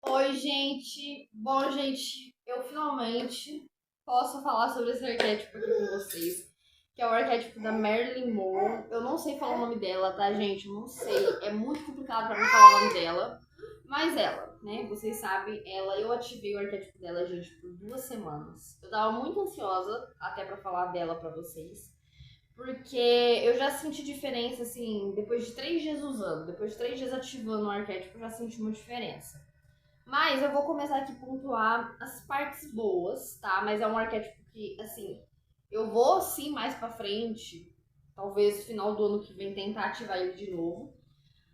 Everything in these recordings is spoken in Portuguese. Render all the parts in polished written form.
Oi, gente. Bom, gente, eu finalmente posso falar sobre esse arquétipo aqui com vocês, que é o arquétipo da Marilyn Monroe. Eu não sei falar o nome dela, tá, gente? Eu não sei. É muito complicado pra mim falar o nome dela. Mas ela, né? Vocês sabem, eu ativei o arquétipo dela, gente, por 2 semanas. Eu tava muito ansiosa até pra falar dela pra vocês. Porque eu já senti diferença, assim, depois de 3 dias usando, depois de 3 dias ativando o arquétipo, eu já senti uma diferença. Mas eu vou começar aqui a pontuar as partes boas, tá? Mas é um arquétipo que, assim, eu vou sim mais pra frente, talvez no final do ano que vem, tentar ativar ele de novo.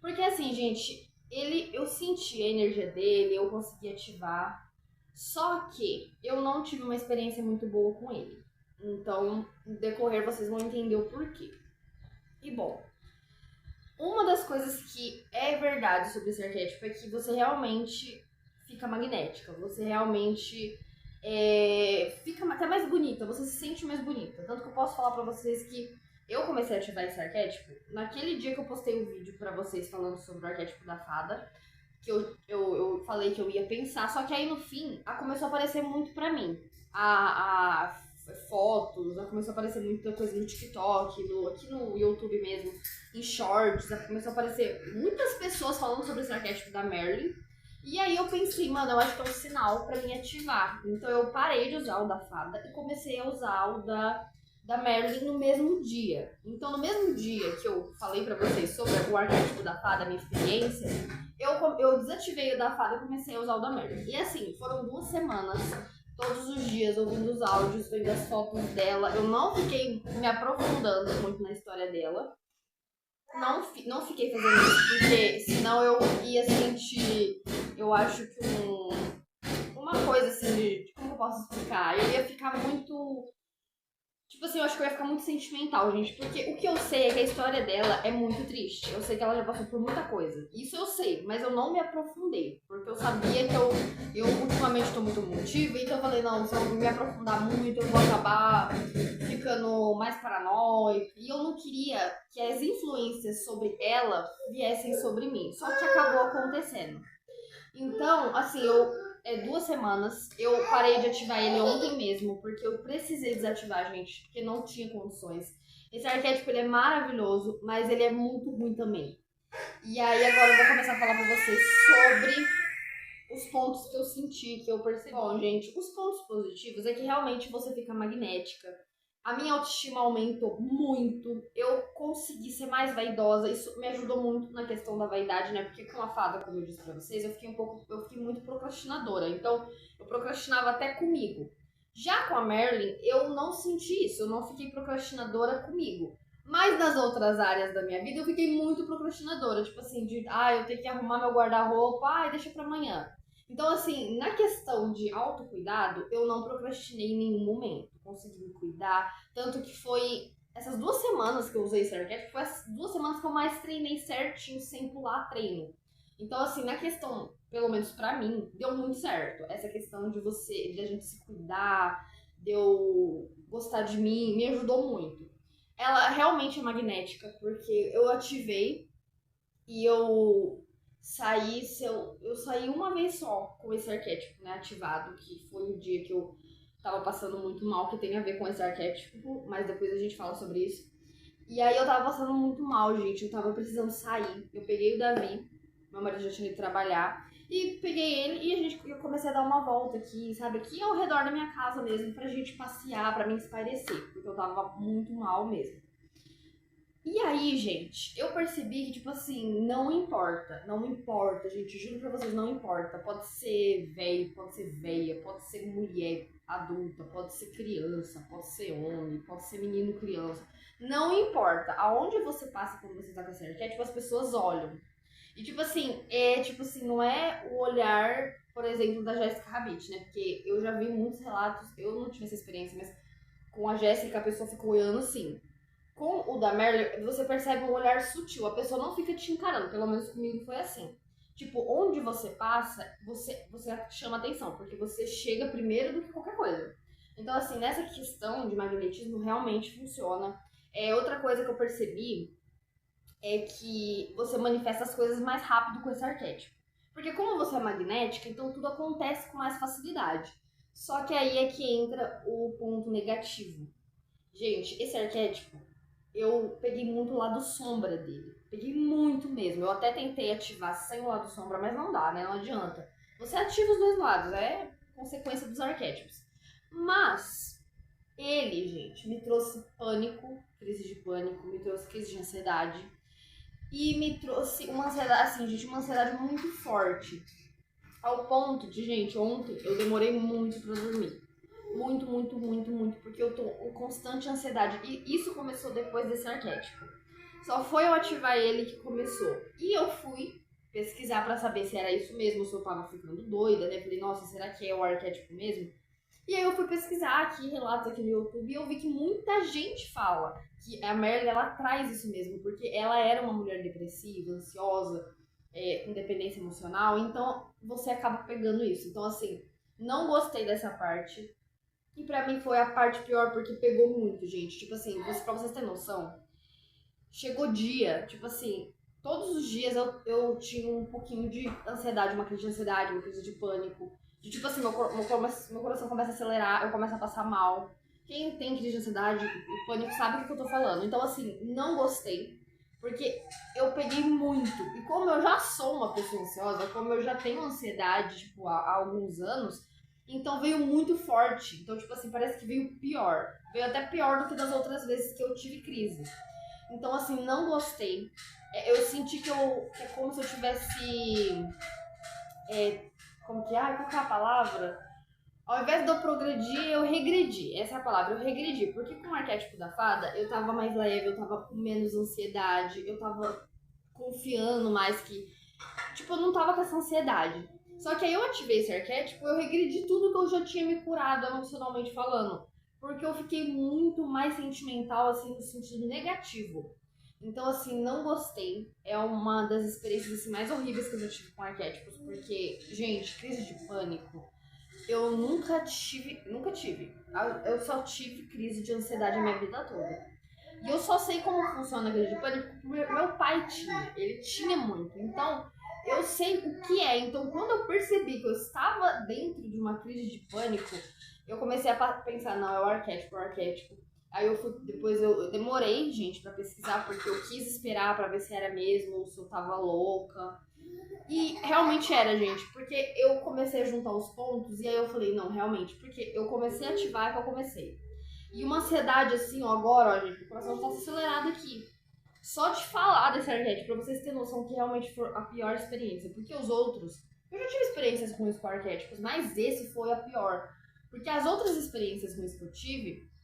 Porque assim, gente, eu senti a energia dele, eu consegui ativar. Só que eu não tive uma experiência muito boa com ele. Então, no decorrer vocês vão entender o porquê. E bom, uma das coisas que é verdade sobre esse arquétipo é que você realmente fica magnética, você realmente fica até mais bonita, você se sente mais bonita. Tanto que eu posso falar pra vocês que eu comecei a ativar esse arquétipo naquele dia que eu postei o vídeo pra vocês falando sobre o arquétipo da fada, que eu falei que eu ia pensar, só que aí no fim começou a aparecer muito pra mim. A fotos, começou a aparecer muita coisa no TikTok, aqui no YouTube mesmo, em shorts, começou a aparecer muitas pessoas falando sobre esse arquétipo da Marilyn. E aí eu pensei, mano, eu acho que é um sinal pra mim ativar. Então eu parei de usar o da fada e comecei a usar o da Marilyn no mesmo dia. Então no mesmo dia que eu falei pra vocês sobre o arquétipo da fada, a minha experiência, eu desativei o da fada e comecei a usar o da Marilyn. E assim, foram 2 semanas todos os dias ouvindo os áudios, vendo as fotos dela. Eu não fiquei me aprofundando muito na história dela. Não fiquei fazendo isso, porque senão eu ia sentir, eu acho que uma coisa assim de como eu posso explicar? Eu ia ficar muito. Tipo assim, eu acho que eu ia ficar muito sentimental, gente. Porque o que eu sei é que a história dela é muito triste. Eu sei que ela já passou por muita coisa. Isso eu sei, mas eu não me aprofundei. Porque eu sabia que eu ultimamente tô muito emotiva. Então eu falei, não, se eu me aprofundar muito, eu vou acabar ficando mais paranoica. E eu não queria que as influências sobre ela viessem sobre mim. Só que acabou acontecendo. Então, assim, 2 semanas. Eu parei de ativar ele ontem mesmo, porque eu precisei desativar, gente, porque não tinha condições. Esse arquétipo ele é maravilhoso, mas ele é muito ruim também. E aí agora eu vou começar a falar pra vocês sobre os pontos que eu senti, que eu percebi. Bom, gente, os pontos positivos é que realmente você fica magnética. A minha autoestima aumentou muito. Eu consegui ser mais vaidosa. Isso me ajudou muito na questão da vaidade, né? Porque com a fada, como eu disse pra vocês, eu fiquei muito procrastinadora. Então, eu procrastinava até comigo. Já com a Marilyn, eu não senti isso. Eu não fiquei procrastinadora comigo. Mas nas outras áreas da minha vida, eu fiquei muito procrastinadora. Tipo assim, eu tenho que arrumar meu guarda-roupa, deixa pra amanhã. Então, assim, na questão de autocuidado, eu não procrastinei em nenhum momento. Consegui me cuidar. Tanto que foi essas 2 semanas que eu usei esse arquétipo, foi as 2 semanas que eu mais treinei certinho, sem pular treino. Então, assim, na questão, pelo menos pra mim, deu muito certo. Essa questão de a gente se cuidar, de eu gostar de mim, me ajudou muito. Ela realmente é magnética, porque eu ativei e eu saí uma vez só com esse arquétipo, né, ativado, que foi o dia que eu tava passando muito mal, que tem a ver com esse arquétipo, mas depois a gente fala sobre isso. E aí eu tava passando muito mal, gente, eu tava precisando sair. Eu peguei o Davi, meu marido já tinha ido trabalhar, e peguei ele e eu comecei a dar uma volta aqui, sabe, aqui ao redor da minha casa mesmo, pra gente passear, pra me espairecer, porque eu tava muito mal mesmo. E aí, gente, eu percebi que, tipo assim, não importa, gente, juro pra vocês, não importa. Pode ser velho, pode ser velha, pode ser mulher adulta, pode ser criança, pode ser homem, pode ser menino, criança. Não importa. Aonde você passa quando você tá com esse arquétipo, as pessoas olham. E, tipo assim, não é o olhar, por exemplo, da Jessica Rabbit, né? Porque eu já vi muitos relatos, eu não tive essa experiência, mas com a Jéssica a pessoa ficou olhando assim. Com o da Marilyn, você percebe um olhar sutil. A pessoa não fica te encarando, pelo menos comigo foi assim. Tipo, onde você passa, você chama atenção, porque você chega primeiro do que qualquer coisa. Então, assim, nessa questão de magnetismo realmente funciona. Outra coisa que eu percebi é que você manifesta as coisas mais rápido com esse arquétipo. Porque como você é magnética, então tudo acontece com mais facilidade. Só que aí é que entra o ponto negativo. Gente, esse arquétipo, eu peguei muito o lado sombra dele. Peguei muito mesmo. Eu até tentei ativar sem o lado sombra, mas não dá, né? Não adianta. Você ativa os dois lados, é consequência dos arquétipos. Mas ele, gente, me trouxe pânico, crise de pânico, me trouxe crise de ansiedade. E me trouxe uma ansiedade, assim, gente, uma ansiedade muito forte. Ao ponto de, gente, ontem eu demorei muito pra dormir. Muito, muito, muito, muito, porque eu tô com constante ansiedade. E isso começou depois desse arquétipo. Só foi eu ativar ele que começou. E eu fui pesquisar pra saber se era isso mesmo, se eu tava ficando doida, né? Falei, nossa, será que é o arquétipo mesmo? E aí eu fui pesquisar aqui, relatos aqui no YouTube, e eu vi que muita gente fala que a Merle, ela traz isso mesmo, porque ela era uma mulher depressiva, ansiosa, com dependência emocional, então você acaba pegando isso. Então, assim, não gostei dessa parte. E pra mim foi a parte pior, porque pegou muito, gente. Tipo assim, pra vocês terem noção, chegou dia, tipo assim, todos os dias eu tinha um pouquinho de ansiedade, uma crise de ansiedade, uma crise de pânico. De tipo assim, meu coração começa a acelerar, eu começo a passar mal. Quem tem crise de ansiedade e pânico sabe o que eu tô falando. Então, assim, não gostei. Porque eu peguei muito. E como eu já sou uma pessoa ansiosa, como eu já tenho ansiedade, tipo, há alguns anos, então veio muito forte. Então, tipo assim, parece que veio pior. Veio até pior do que das outras vezes que eu tive crise. Então, assim, não gostei. Eu senti que é como se eu tivesse. Como que é? Ai, qual que é a palavra? Ao invés de eu progredir, eu regredi. Essa é a palavra, eu regredi. Porque com o arquétipo da fada, eu tava mais leve, eu tava com menos ansiedade, eu tava confiando mais que. Tipo, eu não tava com essa ansiedade. Só que aí eu ativei esse arquétipo, eu regredi tudo que eu já tinha me curado emocionalmente falando. Porque eu fiquei muito mais sentimental, assim, no sentido negativo. Então, assim, não gostei. É uma das experiências assim, mais horríveis que eu já tive com arquétipos. Porque, gente, crise de pânico, eu nunca tive. Nunca tive. Eu só tive crise de ansiedade a minha vida toda. E eu só sei como funciona a crise de pânico porque meu pai tinha. Ele tinha muito. Então, eu sei o que é. Então, quando eu percebi que eu estava dentro de uma crise de pânico, eu comecei a pensar, não, é o arquétipo, é o arquétipo. Aí eu fui, depois eu demorei, gente, pra pesquisar, porque eu quis esperar pra ver se era mesmo, ou se eu tava louca. E realmente era, gente, porque eu comecei a juntar os pontos e aí eu falei, não, realmente, porque eu comecei a ativar que eu comecei. E uma ansiedade assim, ó, agora, ó, gente, o coração tá acelerado aqui. Só de falar desse arquétipo, pra vocês terem noção que realmente foi a pior experiência. Porque os outros, eu já tive experiências ruins com arquétipos, mas esse foi a pior. Porque as outras experiências ruins que eu tive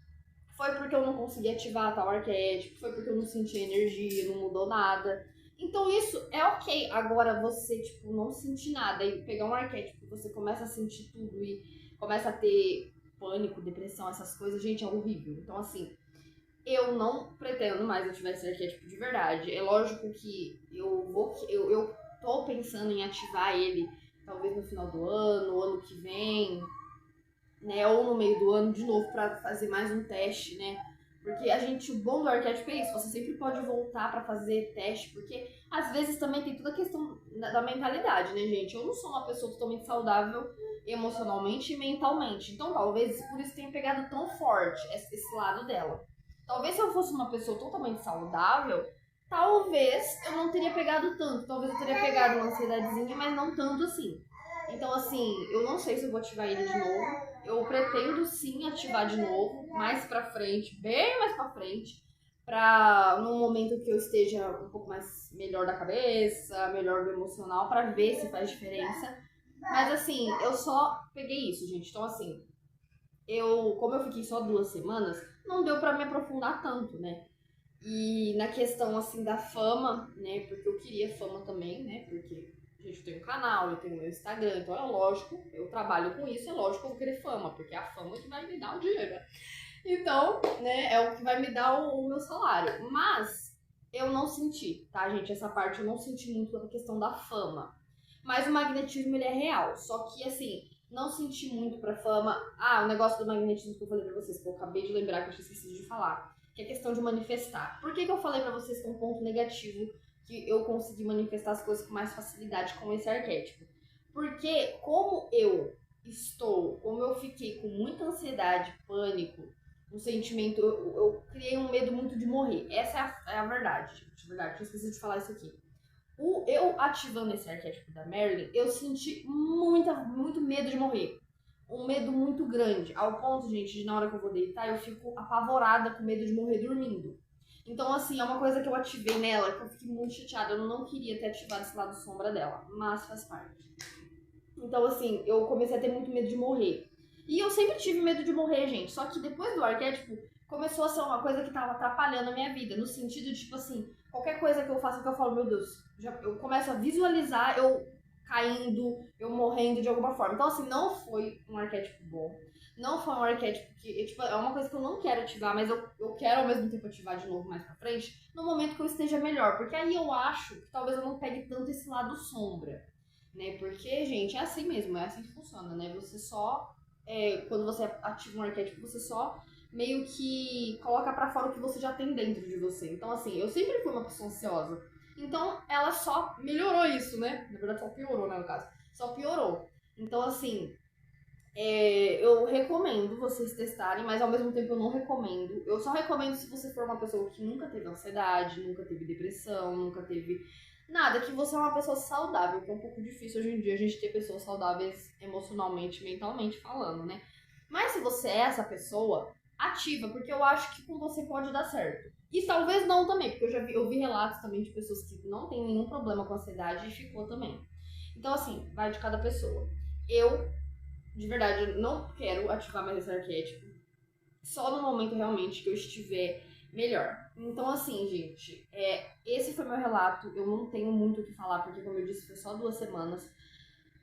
foi porque eu não consegui ativar tal arquétipo, foi porque eu não senti energia, não mudou nada. Então isso é ok. Agora você, tipo, não sentir nada e pegar um arquétipo, você começa a sentir tudo e começa a ter pânico, depressão, essas coisas, gente, é horrível. Então, assim, eu não pretendo mais ativar esse arquétipo de verdade. É lógico que eu tô pensando em ativar ele talvez no final do ano que vem, né? Ou no meio do ano de novo pra fazer mais um teste, né? Porque o bom do arquétipo é isso, você sempre pode voltar pra fazer teste, porque às vezes também tem toda a questão da mentalidade, né, gente? Eu não sou uma pessoa totalmente saudável emocionalmente e mentalmente, então talvez por isso tenha pegado tão forte esse lado dela. Talvez se eu fosse uma pessoa totalmente saudável, talvez eu não teria pegado tanto, talvez eu teria pegado uma ansiedadezinha, mas não tanto assim. Então, assim, eu não sei se eu vou ativar ele de novo. Eu pretendo sim ativar de novo, mais pra frente, bem mais pra frente, pra num momento que eu esteja um pouco mais melhor da cabeça, melhor do emocional, pra ver se faz diferença. Mas assim, eu só peguei isso, gente. Então, assim, como eu fiquei só 2 semanas, não deu pra me aprofundar tanto, né? E na questão, assim, da fama, né? Porque eu queria fama também, né? Porque gente, eu tenho um canal, eu tenho meu Instagram, então é lógico, eu trabalho com isso, é lógico que eu vou querer fama, porque é a fama que vai me dar o dinheiro. Então, né, é o que vai me dar o meu salário. Mas eu não senti, tá, gente? Essa parte eu não senti muito a questão da fama. Mas o magnetismo, ele é real. Só que, assim, não senti muito pra fama. Ah, o negócio do magnetismo que eu falei pra vocês, que eu acabei de lembrar que eu tinha esquecido de falar. Que é a questão de manifestar. Por que eu falei pra vocês que é um ponto negativo que eu consegui manifestar as coisas com mais facilidade com esse arquétipo. Porque como eu fiquei com muita ansiedade, pânico, um sentimento, eu criei um medo muito de morrer. Essa é a verdade, gente. De verdade, eu esqueci de falar isso aqui. Eu ativando esse arquétipo da Marilyn, eu senti muito medo de morrer. Um medo muito grande, ao ponto, gente, de na hora que eu vou deitar, eu fico apavorada com medo de morrer dormindo. Então, assim, é uma coisa que eu ativei nela, que eu fiquei muito chateada. Eu não queria ter ativado esse lado sombra dela, mas faz parte. Então, assim, eu comecei a ter muito medo de morrer. E eu sempre tive medo de morrer, gente. Só que depois do arquétipo, começou a ser uma coisa que tava atrapalhando a minha vida. No sentido de, tipo assim, qualquer coisa que eu faça que eu falo, meu Deus, eu começo a visualizar eu caindo, eu morrendo de alguma forma. Então, assim, não foi um arquétipo bom. Não foi um arquétipo que, tipo, é uma coisa que eu não quero ativar, mas eu quero ao mesmo tempo ativar de novo mais pra frente, no momento que eu esteja melhor. Porque aí eu acho que talvez eu não pegue tanto esse lado sombra, né? Porque, gente, é assim mesmo, é assim que funciona, né? Você só, quando você ativa um arquétipo, você só meio que coloca pra fora o que você já tem dentro de você. Então, assim, eu sempre fui uma pessoa ansiosa. Então, ela só melhorou isso, né? Na verdade, só piorou, né, no caso. Só piorou. Então, assim, eu recomendo vocês testarem, mas ao mesmo tempo eu não recomendo. Eu só recomendo se você for uma pessoa que nunca teve ansiedade, nunca teve depressão, nunca teve nada, que você é uma pessoa saudável, que é um pouco difícil hoje em dia a gente ter pessoas saudáveis emocionalmente, mentalmente falando, né? Mas se você é essa pessoa, ativa, porque eu acho que com você pode dar certo. E talvez não também, porque eu vi relatos também de pessoas que não têm nenhum problema com ansiedade e ficou também. Então, assim, vai de cada pessoa. Eu, de verdade, eu não quero ativar mais esse arquétipo. Só no momento realmente que eu estiver melhor. Então, assim, gente, esse foi meu relato. Eu não tenho muito o que falar, porque, como eu disse, foi só 2 semanas.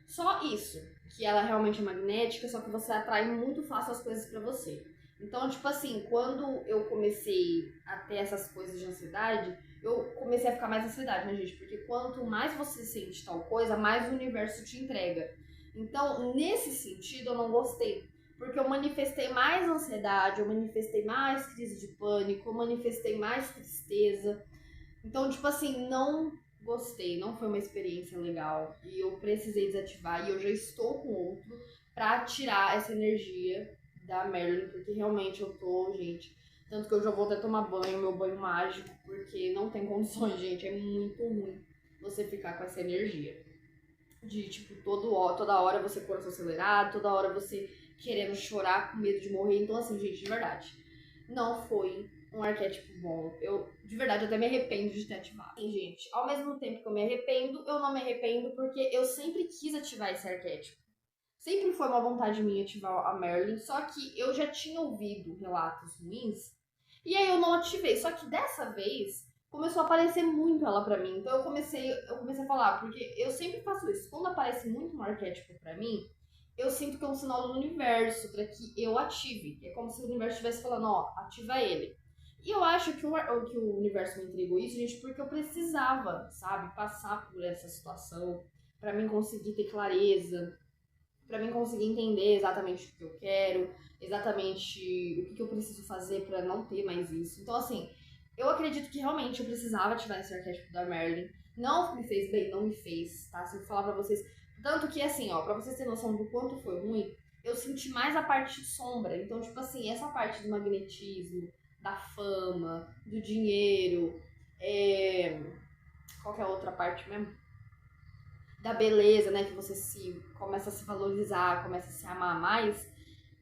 Só isso, que ela realmente é magnética, só que você atrai muito fácil as coisas pra você. Então, tipo assim, quando eu comecei a ter essas coisas de ansiedade, eu comecei a ficar mais ansiedade, né, gente? Porque quanto mais você sente tal coisa, mais o universo te entrega. Então, nesse sentido, eu não gostei. Porque eu manifestei mais ansiedade, eu manifestei mais crise de pânico, eu manifestei mais tristeza. Então, tipo assim, não gostei, não foi uma experiência legal. E eu precisei desativar e eu já estou com outro pra tirar essa energia da Marilyn, porque realmente eu tô, gente. Tanto que eu já vou até tomar banho, meu banho mágico, porque não tem condições, gente. É muito ruim você ficar com essa energia. De, tipo, toda hora você coração acelerado, toda hora você querendo chorar com medo de morrer. Então, assim, gente, de verdade, não foi um arquétipo bom. Eu, de verdade, até me arrependo de ter ativado. Sim, gente, ao mesmo tempo que eu me arrependo, eu não me arrependo porque eu sempre quis ativar esse arquétipo. Sempre foi uma vontade minha ativar a Marilyn, só que eu já tinha ouvido relatos ruins, e aí eu não ativei. Só que dessa vez, começou a aparecer muito ela pra mim. Então eu comecei a falar, porque eu sempre faço isso. Quando aparece muito um arquétipo pra mim, eu sinto que é um sinal do universo pra que eu ative. É como se o universo estivesse falando, ó, ativa ele. E eu acho que o universo me entregou isso, gente, porque eu precisava, sabe, passar por essa situação pra mim conseguir ter clareza, pra mim conseguir entender exatamente o que eu quero, exatamente o que eu preciso fazer pra não ter mais isso. Então, assim, eu acredito que realmente eu precisava ativar esse arquétipo da Marilyn. Não me fez bem, não me fez, tá? Se eu falar pra vocês. Tanto que, assim, ó, pra vocês terem noção do quanto foi ruim, eu senti mais a parte sombra. Então, tipo assim, essa parte do magnetismo, da fama, do dinheiro, qual que é a outra parte mesmo? Da beleza, né? Que você começa a se valorizar, começa a se amar mais.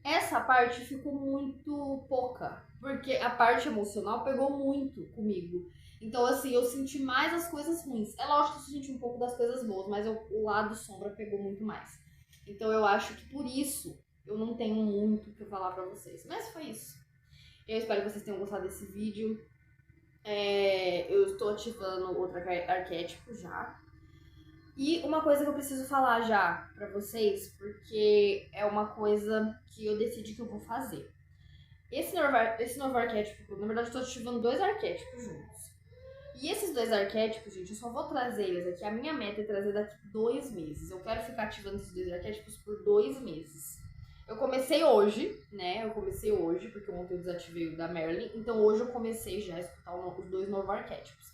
Essa parte ficou muito pouca, porque a parte emocional pegou muito comigo. Então, assim, eu senti mais as coisas ruins. É lógico que eu senti um pouco das coisas boas, mas o lado sombra pegou muito mais. Então, eu acho que por isso eu não tenho muito o que falar pra vocês. Mas foi isso. Eu espero que vocês tenham gostado desse vídeo. Eu estou ativando outro arquétipo já. E uma coisa que eu preciso falar já pra vocês, porque é uma coisa que eu decidi que eu vou fazer. Esse novo arquétipo, na verdade eu tô ativando 2 arquétipos juntos. E esses 2 arquétipos, gente, eu só vou trazer eles aqui. A minha meta é trazer daqui 2 meses. Eu quero ficar ativando esses 2 arquétipos por 2 meses. Eu comecei hoje, né? Porque ontem eu desativei o da Marilyn. Então hoje eu comecei já a escutar os 2 novos arquétipos.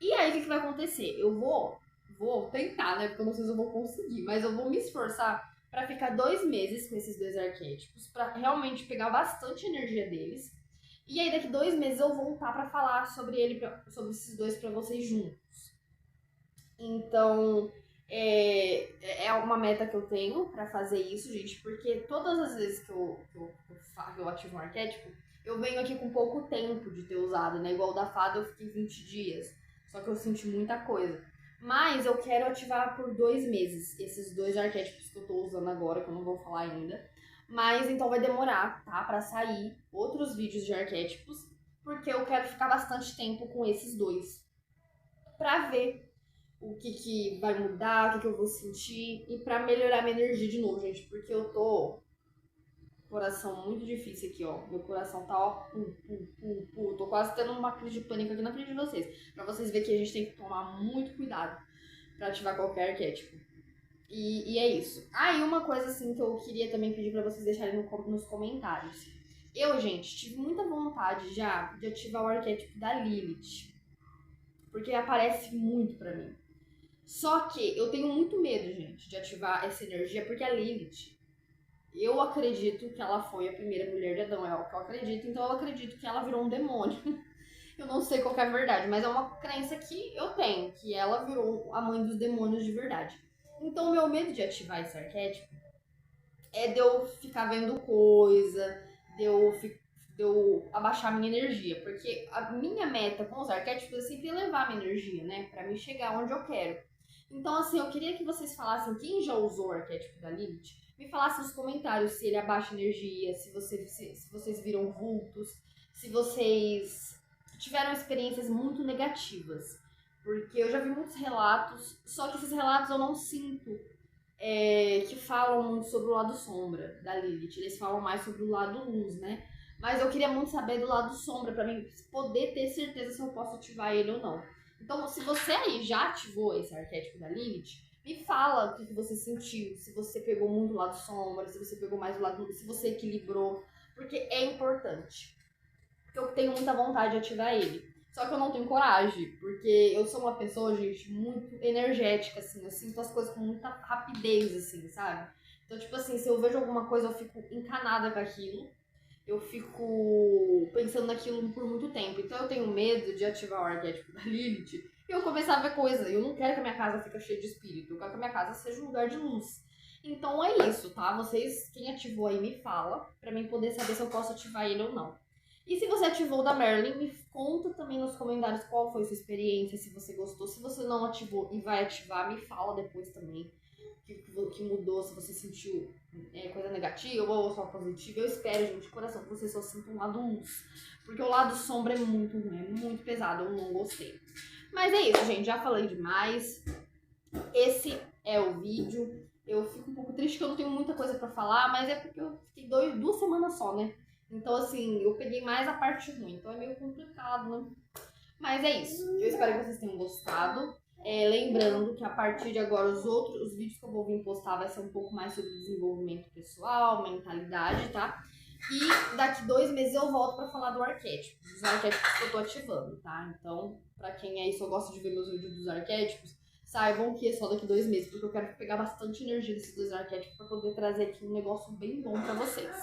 E aí, o que vai acontecer? Eu vou tentar, né? Porque eu não sei se eu vou conseguir, mas eu vou me esforçar pra ficar 2 meses com esses 2 arquétipos, pra realmente pegar bastante energia deles. E aí, daqui 2 meses, eu voltar pra falar sobre sobre esses dois pra vocês juntos. Então, é uma meta que eu tenho pra fazer isso, gente, porque todas as vezes que eu ativo um arquétipo, eu venho aqui com pouco tempo de ter usado, né? Igual o da fada eu fiquei 20 dias, só que eu senti muita coisa. Mas eu quero ativar por 2 meses esses 2 arquétipos que eu tô usando agora, que eu não vou falar ainda. Mas então vai demorar, tá? Pra sair outros vídeos de arquétipos, porque eu quero ficar bastante tempo com esses dois. Pra ver o que vai mudar, o que eu vou sentir e pra melhorar minha energia de novo, gente, porque eu tô coração muito difícil aqui, ó. Meu coração tá, ó, tô quase tendo uma crise de pânico aqui na frente de vocês. Pra vocês verem que a gente tem que tomar muito cuidado pra ativar qualquer arquétipo. E é isso. Ah, e uma coisa assim que eu queria também pedir pra vocês deixarem nos comentários. Eu, gente, tive muita vontade já de ativar o arquétipo da Lilith, porque aparece muito pra mim. Só que eu tenho muito medo, gente, de ativar essa energia, porque a Lilith, eu acredito que ela foi a primeira mulher de Adão, é o que eu acredito, então eu acredito que ela virou um demônio. Eu não sei qual é a verdade, mas é uma crença que eu tenho, que ela virou a mãe dos demônios de verdade. Então o meu medo de ativar esse arquétipo é de eu ficar vendo coisa, de eu abaixar a minha energia, porque a minha meta com os arquétipos é sempre elevar a minha energia, né, pra me chegar onde eu quero. Então, assim, eu queria que vocês falassem, quem já usou o arquétipo da Lilith, me falassem nos comentários se ele abaixa energia, se vocês viram vultos, se vocês tiveram experiências muito negativas. Porque eu já vi muitos relatos, só que esses relatos eu não sinto que falam muito sobre o lado sombra da Lilith. Eles falam mais sobre o lado luz, né? Mas eu queria muito saber do lado sombra, pra mim poder ter certeza se eu posso ativar ele ou não. Então, se você aí já ativou esse arquétipo da Lilith, me fala o que você sentiu, se você pegou muito o lado sombra, se você pegou mais o lado luz, se você equilibrou, porque é importante. Porque eu tenho muita vontade de ativar ele. Só que eu não tenho coragem, porque eu sou uma pessoa, gente, muito energética, assim. Eu sinto as coisas com muita rapidez, assim, sabe? Então, tipo assim, se eu vejo alguma coisa, eu fico encanada com aquilo. Eu fico pensando naquilo por muito tempo. Então eu tenho medo de ativar o arquétipo da Lilith e eu começar a ver coisa. Eu não quero que a minha casa fique cheia de espírito. Eu quero que a minha casa seja um lugar de luz. Então é isso, tá? Vocês, quem ativou aí, me fala, pra mim poder saber se eu posso ativar ele ou não. E se você ativou o da Marilyn, me conta também nos comentários qual foi a sua experiência, se você gostou. Se você não ativou e vai ativar, me fala depois também que mudou, se você sentiu coisa negativa ou só positiva. Eu espero, gente, de coração, que você só sinta um lado luz. Porque o lado sombra é muito ruim, é muito pesado, eu não gostei. Mas é isso, gente, já falei demais. Esse é o vídeo. Eu fico um pouco triste que eu não tenho muita coisa pra falar, mas é porque eu fiquei 2 semanas só, né? Então, assim, eu peguei mais a parte ruim, então é meio complicado, né? Mas é isso. Eu espero que vocês tenham gostado. Lembrando que a partir de agora os vídeos que eu vou vir postar vai ser um pouco mais sobre desenvolvimento pessoal, mentalidade, tá? E daqui 2 meses eu volto pra falar do arquétipo, dos arquétipos que eu tô ativando, tá? Então, pra quem aí só gosta de ver meus vídeos dos arquétipos, saibam que é só daqui 2 meses, porque eu quero pegar bastante energia desses 2 arquétipos pra poder trazer aqui um negócio bem bom pra vocês,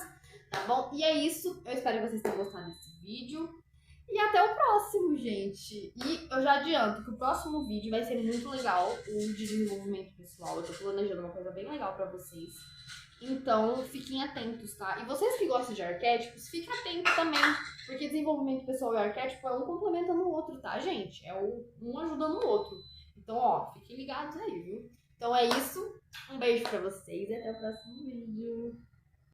tá bom? E é isso, eu espero que vocês tenham gostado desse vídeo. E até o próximo, gente. E eu já adianto que o próximo vídeo vai ser muito legal, o de desenvolvimento pessoal. Eu tô planejando uma coisa bem legal pra vocês. Então, fiquem atentos, tá? E vocês que gostam de arquétipos, fiquem atentos também. Porque desenvolvimento pessoal e arquétipo é um complementando o outro, tá, gente? É um ajudando o outro. Então, ó, fiquem ligados aí, viu? Então é isso. Um beijo pra vocês e até o próximo vídeo.